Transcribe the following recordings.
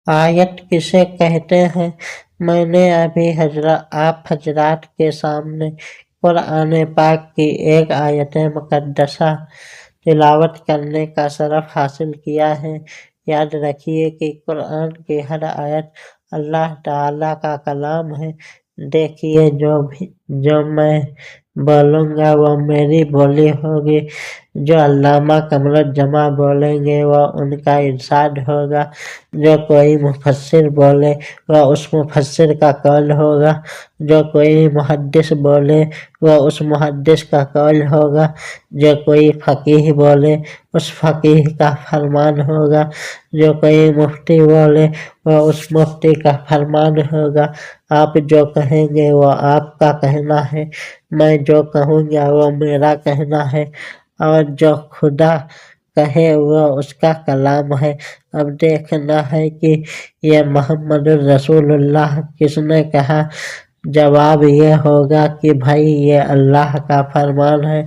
آیت کسے کہتے ہیں؟ میں نے ابھی آپ حضرات کے سامنے قرآن پاک کی ایک آیت مقدسہ تلاوت کرنے کا شرف حاصل کیا ہے۔ یاد رکھیے کہ قرآن کی ہر آیت اللہ تعالیٰ کا کلام ہے۔ دیکھیے جو میں بولوں گا وہ میری بولی ہوگی، جو علامہ قمرالجماع بولیں گے وہ ان کا ارشاد ہوگا، جو کوئی مفسر بولے وہ اس مفسر کا قول ہوگا، جو کوئی محدث بولے وہ اس محدث کا قول ہوگا، جو کوئی فقیہ بولے اس فقیہ کا فرمان ہوگا، جو کوئی مفتی بولے وہ اس مفتی کا فرمان ہوگا۔ آپ جو کہیں گے وہ آپ کا کہنا ہے، میں جو کہوں گا وہ میرا کہنا ہے، اور جو خدا کہے وہ اس کا کلام ہے۔ اب دیکھنا ہے کہ یہ محمد الرسول اللہ کس نے کہا۔ جواب یہ ہوگا کہ بھائی یہ اللہ کا فرمان ہے،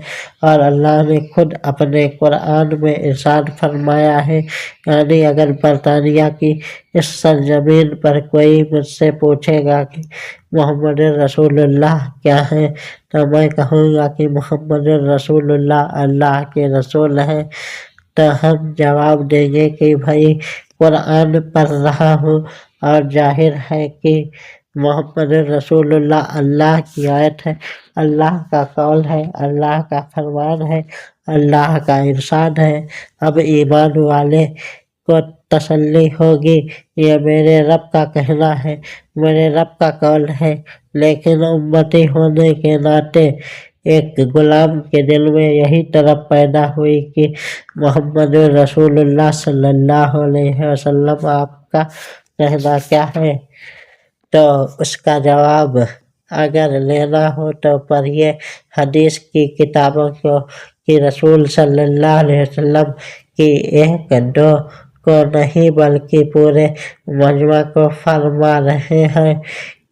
اور اللہ نے خود اپنے قرآن میں ارشاد فرمایا ہے۔ یعنی اگر برطانیہ کی اس سرزمین پر کوئی مجھ سے پوچھے گا کہ محمد الرسول اللہ کیا ہے، تو میں کہوں گا کہ محمد الرسول اللہ اللہ کے رسول ہے، تو ہم جواب دیں گے کہ بھائی قرآن پڑھ رہا ہوں، اور ظاہر ہے کہ محمد الرسول اللہ اللہ کی آیت ہے، اللہ کا قول ہے، اللہ کا فرمان ہے، اللہ کا ارشاد ہے۔ اب ایمان والے کو تسلی ہوگی، یہ میرے رب کا کہنا ہے، میرے رب کا قول ہے، لیکن امتی ہونے کے ناطے ایک غلام کے دل میں یہی طرف پیدا ہوئی کہ محمد رسول اللہ صلی اللہ علیہ وسلم آپ کا کہنا کیا ہے، تو اس کا جواب اگر لینا ہو تو پڑھیے حدیث کی کتابوں کو، کہ رسول صلی اللہ علیہ وسلم کی ایک دو کو نہیں بلکہ پورے مجمع کو فرما رہے ہیں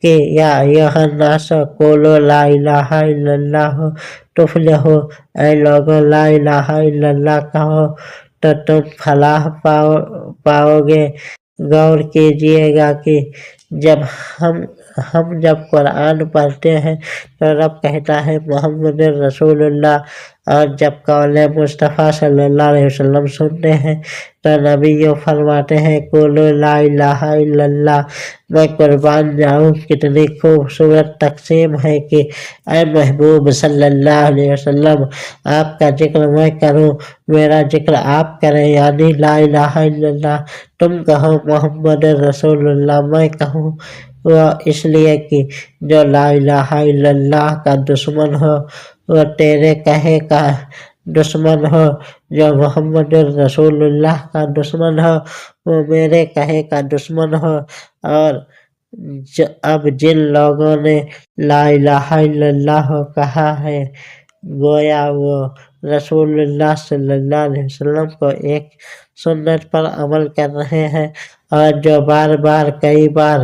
کہ یا ایھا الناس قولوا لا الہ الا اللہ تفلحوا، اے لوگوں لا الہ الا اللہ کہو تو تم فلاح پاؤ گے۔ غور کیجئے گا کہ ہم جب قرآن پڑھتے ہیں تو رب کہتا ہے محمد رسول اللہ، اور جب قول مصطفیٰ صلی اللہ علیہ وسلم سنتے ہیں تو نبی فرماتے ہیں قولوا لا الہ الا اللہ۔ میں قربان جاؤں کتنی خوبصورت تقسیم ہے کہ اے محبوب صلی اللہ علیہ وسلم، آپ کا ذکر میں کروں، میرا ذکر آپ کریں، یعنی لا الہ الا اللہ تم کہو، محمد رسول اللہ میں کہوں، وہ اس لیے کہ جو لا الہ الا اللہ کا دشمن ہو وہ تیرے کہے کا دشمن ہو، جو محمد رسول اللہ کا دشمن ہو وہ میرے کہے کا دشمن ہو۔ اور اب جن لوگوں نے لا الہ الا اللہ کہا ہے گویا وہ رسول اللہ صلی اللہ علیہ وسلم کو ایک سنت پر عمل کر رہے ہیں، اور جو بار بار کئی بار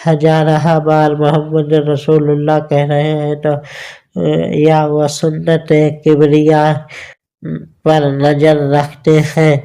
ہزارہ بار محمد رسول اللہ کہہ رہے ہیں تو یا وہ سنت کبریا پر نظر رکھتے ہیں